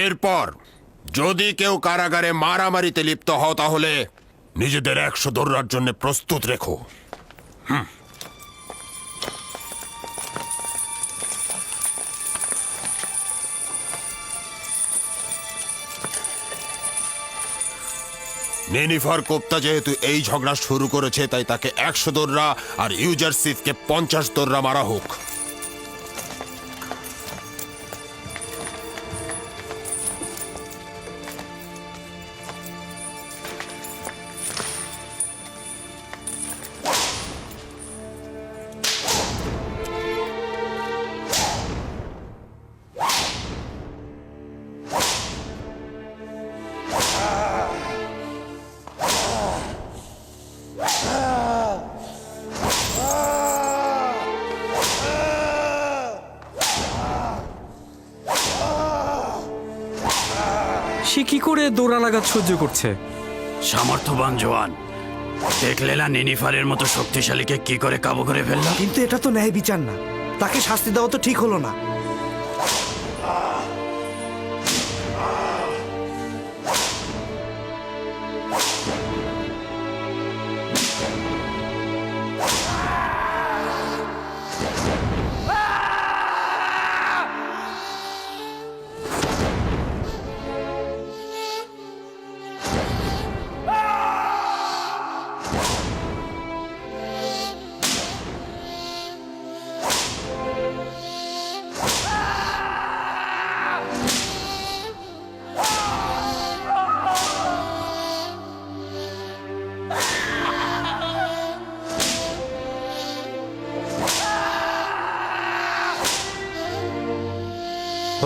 এরপর যদি কেউ কারাগারে মারামারিতে লিপ্ত হও তাহলে নিজেদের 100 দৌড়ার জন্য প্রস্তুত রেখো। নেনিফার কোপ্তা যেহেতু এই ঝগড়া শুরু করেছে, তাই তাকে 100 দৌড়া আর ইউজারসিফকে 50 দৌড়া মারা হোক। সে কি করে দৌড়া লাগাত সহ্য করছে? সামর্থ্যবান জওয়ান। দেখলে না নেনিফারের মতো শক্তিশালীকে কি করে কাবু করে ফেললাম। কিন্তু এটা তো ন্যায় বিচার না, তাকে শাস্তি দেওয়া তো ঠিক হলো না।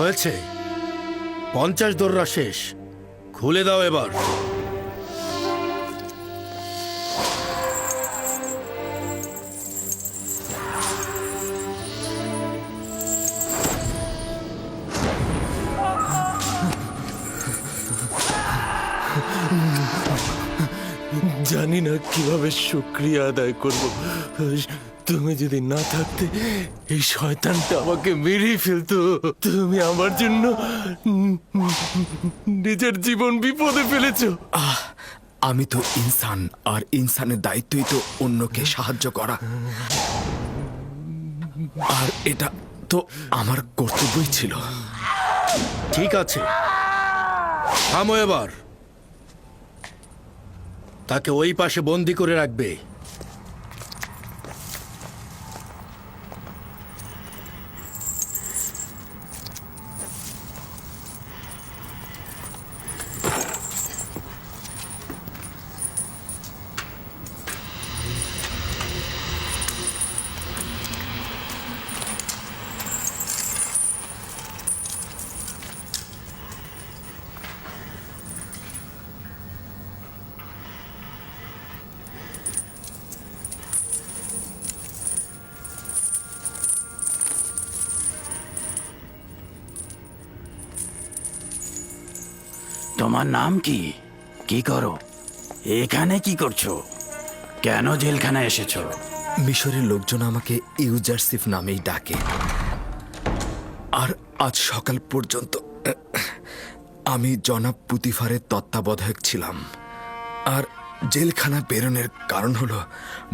হয়েছে, 50 দৌড়া শেষ। খুলে দাও এবার। জানি না কিভাবে শুকরিয়া আদায় করব। তুমি যদি না থাকতে এই শয়তানটা আমাকে মেরেই ফেলতো। তুমি আমার জন্য নিজের জীবন বিপদে ফেলেছো। আমি তো ইনসান, আর ইনসানের দায়িত্বই তো অন্যকে সাহায্য করা, আর এটা তো আমার কর্তব্যই ছিল। ঠিক আছে, থামো এবার। তাকে ওই পাশে বন্দি করে রাখবে। তোমার নাম কি? কি করো এখানে? কি করছো? কেন জেলখানায় এসেছো? মিশরের লোকজন আমাকে ইউজারসিফ নামেই ডাকে, আর আজ সকাল পর্যন্ত আমি জনাব পুতিফারের তত্ত্বাবধায়ক ছিলাম। আর জেলখানা বেরোনোর কারণ হলো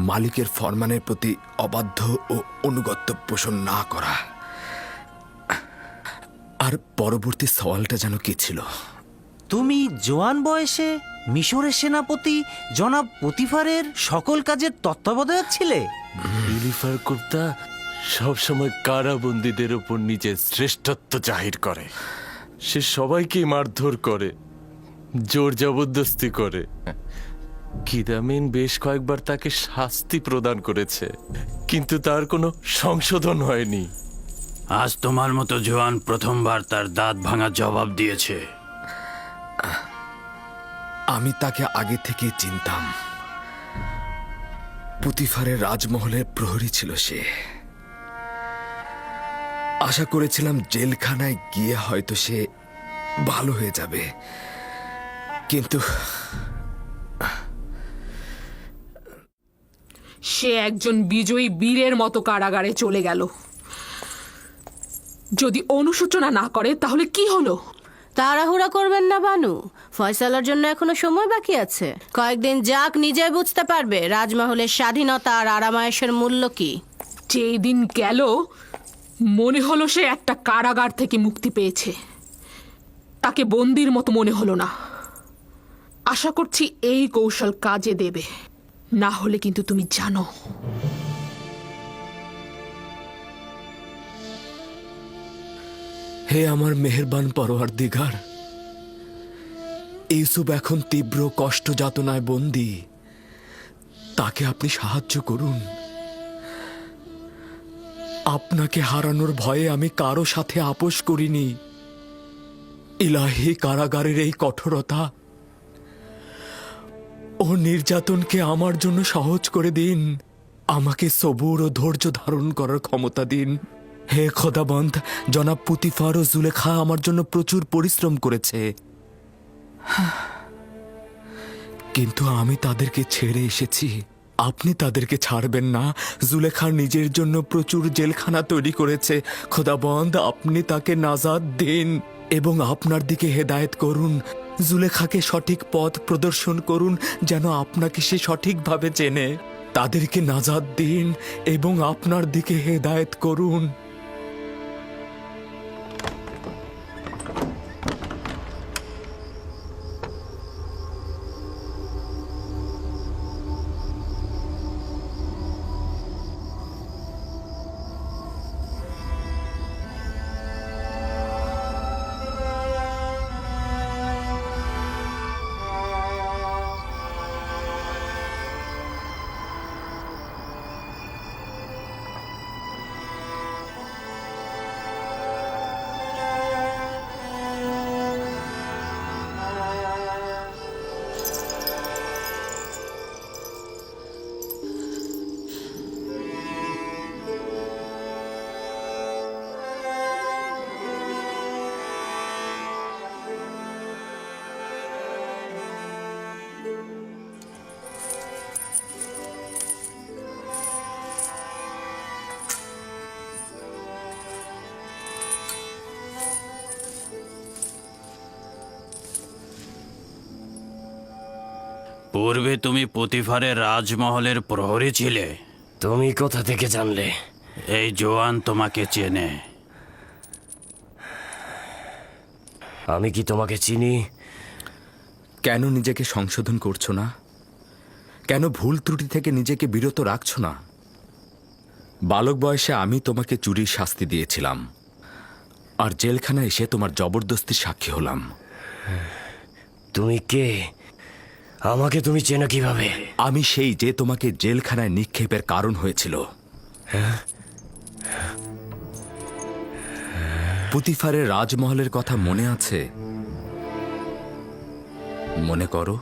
মালিকের ফরমানের প্রতি অবাধ্য ও অনুগত্য পোষণ না করা। আর পরবর্তী সওয়ালটা যেন কি ছিল? তুমি জোয়ান বয়সে মিশরের সেনাপতি জনাব পুতিফারের সকল কাজের তত্ত্বাবধায়ক ছিলে? ইলিফার কুপ্তা সবসময় কারাবন্দীদের ওপর নিজের শ্রেষ্ঠত্ব জাহির করে। সে সবাইকে মারধর করে, জোর জবরদস্তি করে। কিদামিন বেশ কয়েকবার তাকে শাস্তি প্রদান করেছে, কিন্তু তার কোনো সংশোধন হয়নি। আজ তোমার মতো জওয়ান প্রথমবার তার দাঁত ভাঙা জবাব দিয়েছে। আমি তাকে আগে থেকে চিনতাম। পুতিফারের রাজমহলের প্রহরী ছিল সে। আশা করেছিলাম জেলখানায় গিয়ে হয়তো সে ভালো হয়ে যাবে, কিন্তু সে একজন বিজয়ী বীরের মতো কারাগারে চলে গেল। যদি অনুশোচনা না করে তাহলে কি হলো? তাড়াহুড়া করবেন না বানু, ফয়সালার জন্য এখনো সময় বাকি আছে। কয়েকদিন যাক, নিজে বুঝতে পারবে রাজমহলের স্বাধীনতা আর আরামায়েশের মূল্য কি। যেই দিন গেল মনে হলো সে একটা কারাগার থেকে মুক্তি পেয়েছে, তাকে বন্দির মতো মনে হলো না। আশা করছি এই কৌশল কাজে দেবে, না হলে কিন্তু তুমি জানো হে আমার মেহেরবান পরওয়ারদিগার, ইউসুফ এখন তীব্র কষ্ট যাতনায় বন্দী, তাকে আপনি সাহায্য করুন। আপনাকে হারানোর ভয়ে আমি কারো সাথে আপোষ করিনি। ইলাহি, কারাগারের এই কঠোরতা ও নির্যাতনকে আমার জন্য সহজ করে দিন। আমাকে সবুর ও ধৈর্য ধারণ করার ক্ষমতা দিন। হে খোদাবন্ধ, জনাব পুতিফার ও জুলেখা আমার জন্য প্রচুর পরিশ্রম করেছে, কিন্তু আমি তাদেরকে ছেড়ে এসেছি। আপনি তাদেরকে ছাড়বেন না। জুলেখা নিজের জন্য প্রচুর জেলখানা তৈরি করেছে। খোদাবন্ধ, আপনি তাকে নাজাত দিন এবং আপনার দিকে হেদায়েত করুন। জুলেখাকে সঠিক পথ প্রদর্শন করুন, যেন আপনাকে সে সঠিকভাবে চেনে। তাদেরকে নাজাত দিন এবং আপনার দিকে হেদায়েত করুন। পূর্বে তুমি পুতিফারের রাজমহলের প্রহরী ছিলে। তুমি কোথা থেকে জানলে? এই জোয়ান তোমাকে চেনে। আমি কি তোমাকে চিনি? কেন নিজেকে সংশোধন করছো না? কেন ভুল ত্রুটি থেকে নিজেকে বিরত রাখছো না? বালক বয়সে আমি তোমাকে চুরির শাস্তি দিয়েছিলাম, আর জেলখানায় এসে তোমার জবরদস্তির সাক্ষী হলাম। তুমি কে? আমাকে তুমি চেনো কিভাবে? আমি সেই যে তোমাকে জেলখানায় নিক্ষেপের কারণ হয়েছিল। পুতিফারের রাজমহলের কথা মনে আছে? মনে করো।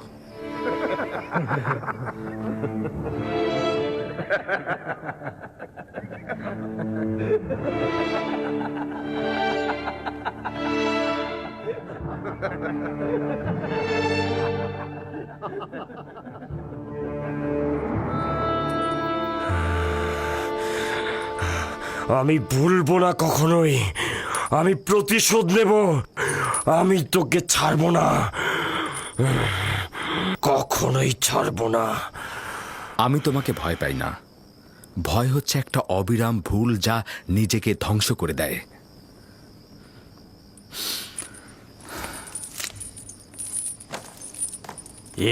আমি ভুলবো না কখনোই। আমি প্রতিশোধ নেব। আমি তোকে ছাড়বো না, কখনোই ছাড়বো না। আমি তোমাকে ভয় পাই না। ভয় হচ্ছে একটা অবিরাম ভুল যা নিজেকে ধ্বংস করে দেয়।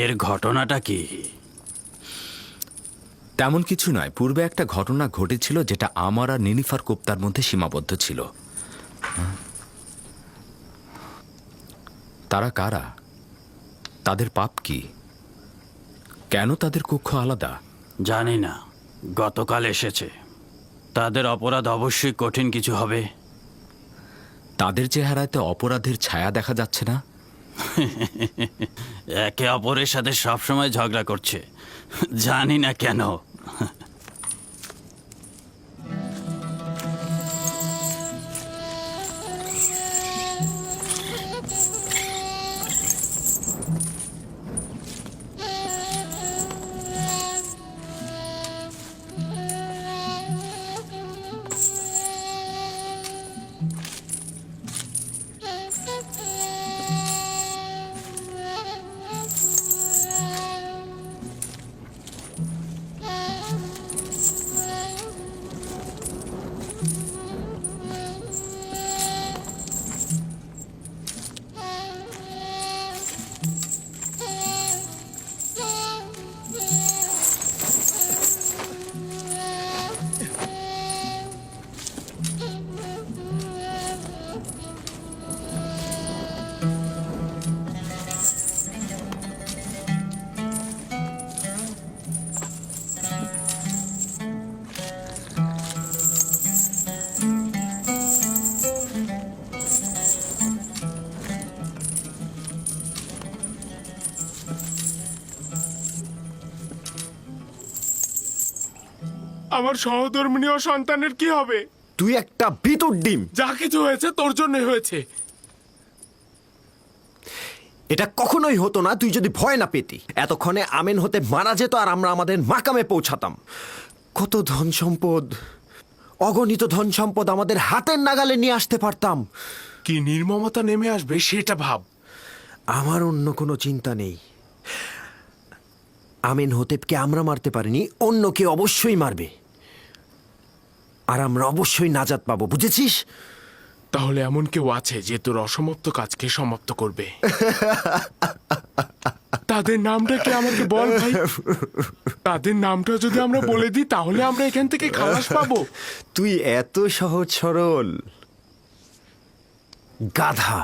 এর ঘটনাটা কি? তেমন কিছু নয়। পূর্বে একটা ঘটনা ঘটেছিল যেটা আমার আর নিনিফার কোপ্তার মধ্যে সীমাবদ্ধ ছিল। তারা কারা? তাদের পাপ কি? কেন তাদের কক্ষ আলাদা? জানি না, গতকাল এসেছে। তাদের অপরাধ অবশ্যই কঠিন কিছু হবে। তাদের চেহারাতে অপরাধের ছায়া দেখা যাচ্ছে না। একে অপরের সাথে সবসময় ঝগড়া করছে, জানি না কেন। আমার সহধর্মিণী ও সন্তানের কি হবে? তুই একটা ভিতর ডিম। যা কিছু হয়েছে তোর জন্যই হয়েছে। এটা কখনোই হতো না তুই যদি ভয় না পেতি। এতক্ষণে আমেন হতে মারা যেত আর আমরা আমাদের মাকামে পৌঁছাতাম। কত ধন সম্পদ, অগণিত ধন সম্পদ আমাদের হাতের নাগালে নিয়ে আসতে পারতাম। কি নির্মমতা নেমে আসবে সেটা ভাব। আমার অন্য কোনো চিন্তা নেই। আমেন হতেবকে আমরা মারতে পারিনি, অন্য কেউ অবশ্যই মারবে, আর আমরা অবশ্যই নাজাত পাবো, বুঝেছিস? তাহলে এমন কেউ আছে যে তোর অসমাপ্ত কাজকে সমাপ্ত করবে? তাদের নামটা কি আমাকে বল ভাই। তাদের নামটা যদি আমরা বলে দিই তাহলে আমরা এখান থেকে খালাস পাবো। তুই এত সহজ সরল গাধা।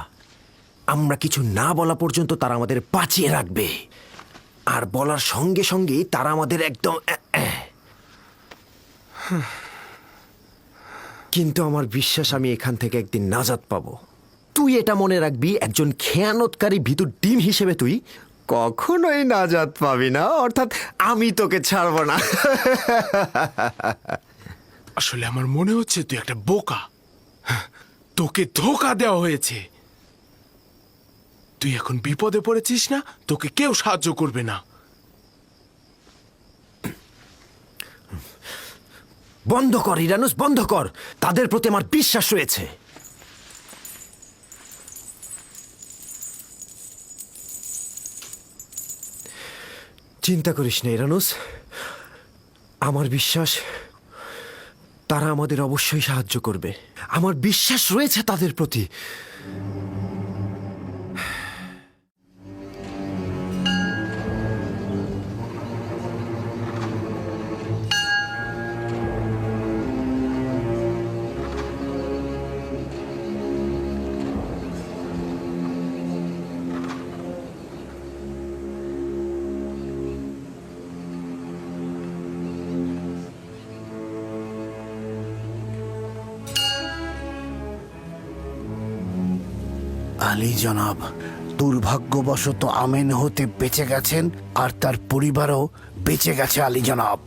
আমরা কিছু না বলা পর্যন্ত তারা আমাদের বাঁচিয়ে রাখবে, আর বলার সঙ্গে সঙ্গেই তারা আমাদের একদম কিন্তু আমার বিশ্বাস আমি এখান থেকে একদিন নাজাত পাবো। তুই এটা মনে রাখবি, একজন খেয়ানতকারী ভিতর ডিম হিসেবে তুই কখনোই নাজাত পাবি না, অর্থাৎ আমি তোকে ছাড়বো না। আসলে আমার মনে হচ্ছে তুই একটা বোকা। তোকে ধোঁকা দেওয়া হয়েছে। তুই এখন বিপদে পড়েছিস না, তোকে কেউ সাহায্য করবে না। বন্ধ কর ইরানুস, বন্ধ কর। তাদের প্রতি আমার বিশ্বাস রয়েছে। চিন্তা করিস না ইরানুস, আমার বিশ্বাস তারা আমাদের অবশ্যই সাহায্য করবে। আমার বিশ্বাস রয়েছে তাদের প্রতি। আলী জনাব, দুর্ভাগ্যবশত আমেন হতে বেঁচে গেছেন আর তার পরিবারও বেঁচে গেছে আলী জনাব।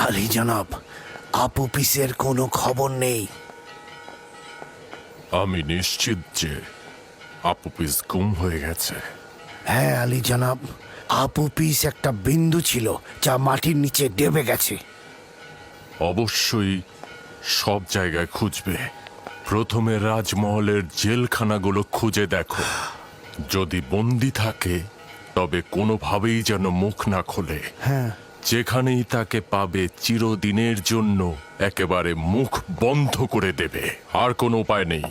আলী জনাব, আপুপিসের কোনো খবর নেই। আমি নিশ্চিত যে আপুপিস গুম হয়ে গেছে। হ্যাঁ আলী জনাব, আপুপিস একটা বিন্দু ছিল যা মাটির নিচে ডেবে গেছে। অবশ্যই সব জায়গায় খুঁজবে। প্রথমে রাজমহলের জেলখানাগুলো খুঁজে দেখো। যদি বন্দি থাকে তবে কোনোভাবেই যেন মুখ না খোলে। হ্যাঁ, যেখানেই তাকে পাবে চিরদিনের জন্য একেবারে মুখ বন্ধ করে দেবে। আর কোনো উপায় নেই।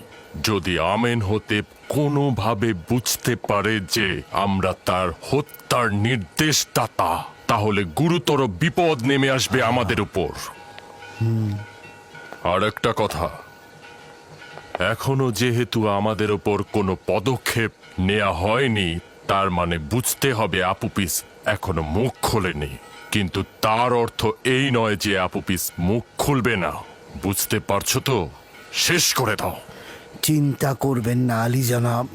যদি আমেন হতে কোনোভাবে বুঝতে পারে যে আমরা তার হত্যার নির্দেশদাতা, তাহলে গুরুতর বিপদ নেমে আসবে আমাদের উপর। আর একটা কথা, এখনো যেহেতু আমাদের উপর কোনো পদক্ষেপ নেওয়া হয়নি, তার মানে বুঝতে হবে আপুপিস এখনো মুখ খোলেনি। কিন্তু তার অর্থ এই নয় যে আপুপিস মুখ খুলবে না। বুঝতে পারছো তো? শেষ করে দাও। চিন্তা করবেন না আলী জনাব,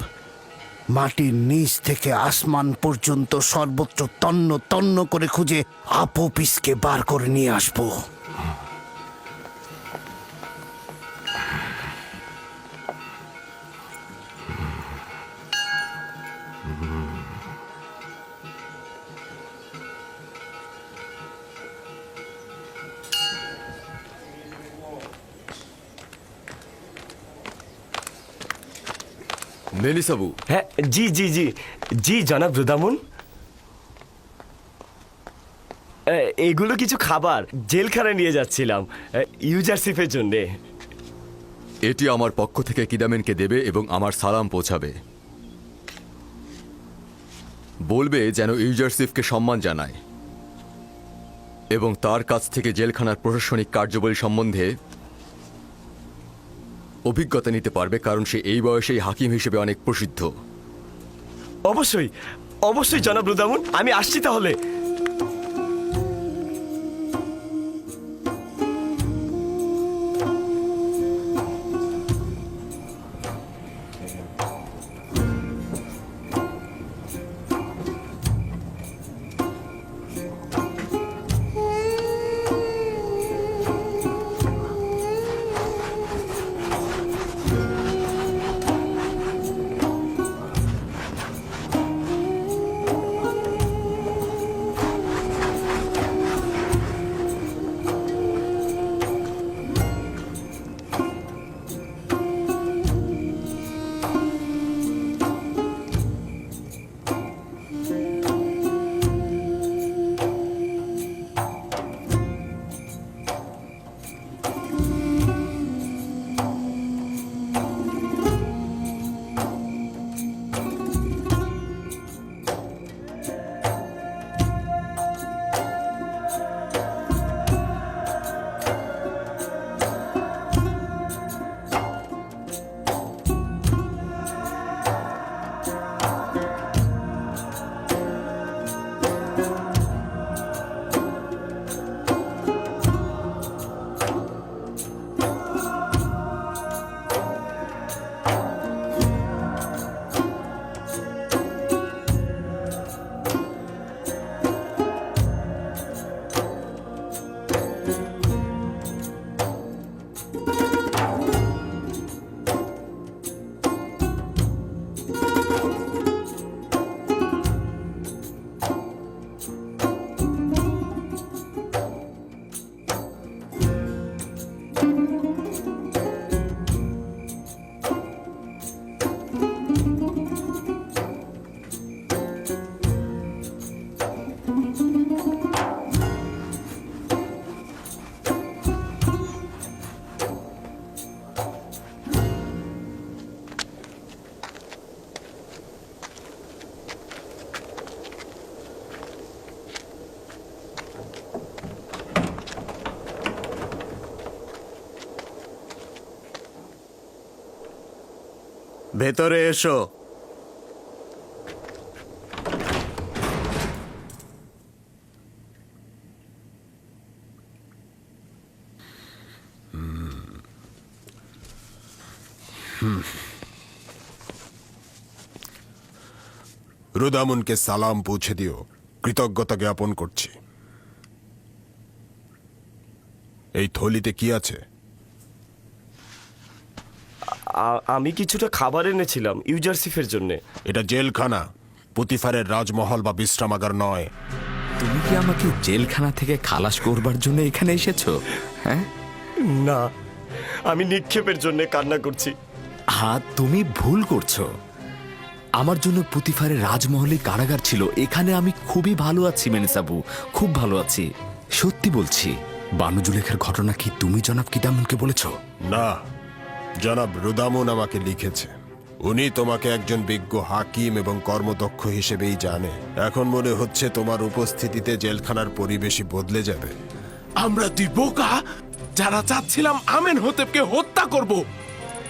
মাটির নিচ থেকে আসমান পর্যন্ত সর্বত্র তন্ন তন্ন করে খুঁজে আপুপিসকে বার করে নিয়ে আসবো। মেলিসাবু। হ্যাঁ, জি জি জি জি জনাব রুদামুন। এগুলো কিছু খাবার জেলখানায় নিয়ে যাচ্ছিলাম ইউজারশিপের জন্যে। এটি আমার পক্ষ থেকে কিদামেনকে দেবে এবং আমার সালাম পৌঁছাবে। বলবে যেন ইউজারশিপকে সম্মান জানায় এবং তার কাছ থেকে জেলখানার প্রশাসনিক কার্যাবলী সম্বন্ধে অভিজ্ঞতা নিতে পারবে, কারণ সে এই বয়সেই হাকিম হিসেবে অনেক প্রসিদ্ধ। অবশ্যই অবশ্যই জনাব রুদামুন, আমি আসছি তাহলে। ভেতরে এসো। রুদামুনকে সালাম পৌঁছে দিও, কৃতজ্ঞতা জ্ঞাপন করছি। এই থলিতে কি আছে? আমি কিছুটা খাবার এনেছিলাম ইউজারসিফের জন্য। এটা জেলখানা, পুতিফারের রাজমহল বা বিশ্রামাগার নয়। তুমি কি আমাকে জেলখানা থেকে খালাস করবার জন্য এখানে এসেছো? হ্যাঁ, না, আমি নিক্ষেপের জন্য কান্না করছি। হ্যাঁ, তুমি ভুল করছো। আমার জন্য পুতিফারের রাজমহলে কারাগার ছিল। এখানে আমি খুবই ভালো আছি মেনেসাবু, খুব ভালো আছি, সত্যি বলছি। বানু জুলেখার ঘটনা কি তুমি জনাব কিদামুনকে বলেছো? না, জনাব রুদামুন আমাকে লিখেছে। উনি তোমাকে একজন বিজ্ঞ হাকিম এবং কর্মদক্ষ হিসেবেই জানে। এখন মনে হচ্ছে তোমার উপস্থিতিতে জেলখানার পরিবেশই বদলে যাবে। আমরা দুই বোকা যারা চাচ্ছিলাম আমেন হতেবকে হত্যা করব,